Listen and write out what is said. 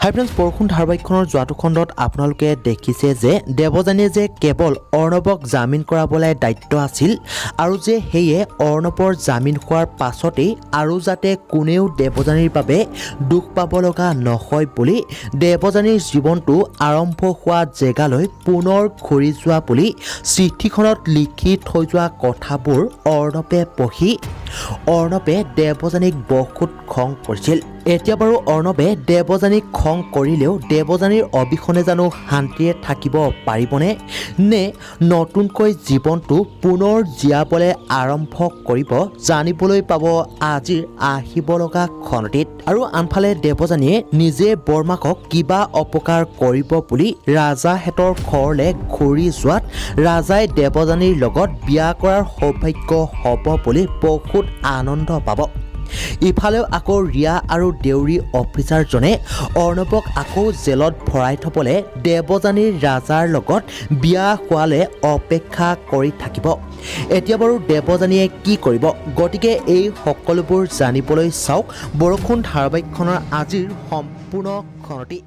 হাই friends, বৰষুণ ধাৰাবাহিকখনৰ যোৱাটো খণ্ডত আপোনালোকে দেখিছে যে দেৱযানীয়ে যে কেৱল অৰ্ণৱক জামিন কৰাবলৈ দায়িত্ব আছিল আৰু যে সেয়ে অৰ্ণৱৰ জামিন হোৱাৰ পাছতেই আৰু যাতে কোনেও দেৱযানীৰ বাবে দুখ পাব লগা নহয় বুলি দেৱযানীৰ জীৱনটো আৰম্ভ হোৱা জেগালৈ পুনৰ ঘূৰি যোৱা বুলি চিঠিখনত লিখি থৈ যোৱা কথাবোৰ অৰ্ণৱে পঢ়ি অৰ্ণৱে দেৱযানীক বহুত খং কৰিছিল। এতিয়া বাৰু অৰ্ণৱে দেৱযানীক খং কৰিলেও দেৱযানীৰ অবিহনে জানো শান্তিৰে থাকিব পাৰিবনে, নে নতুনকৈ জীৱনটো পুনৰ জীয়াবলৈ আৰম্ভ কৰিব জানিবলৈ পাব আজিৰ আহিব লগা খণ্ডটিত। আৰু আনফালে দেৱযানীয়ে নিজে বৰমাকক কিবা অপকাৰ কৰিব বুলি ৰাজাহেঁতৰ ঘৰলৈ ঘূৰি যোৱাত ৰাজাই দেৱযানীৰ লগত বিয়া কৰাৰ সৌভাগ্য হ'ব বুলি বহুত আনন্দ পাব। ইফালেও আকৌ ৰিয়া আৰু দেউৰী অফিচাৰজনে অৰ্ণৱক আকৌ জেলত ভৰাই থবলৈ দেৱযানীৰ ৰাজাৰ লগত বিয়া হোৱালে অপেক্ষা কৰি থাকিব। এতিয়া বাৰু দেৱযানীয়ে কি কৰিব, গতিকে এই সকলোবোৰ জানিবলৈ চাওক বৰষুণ ধাৰাবাহিকখনৰ আজিৰ সম্পূৰ্ণ খণ্ডটি।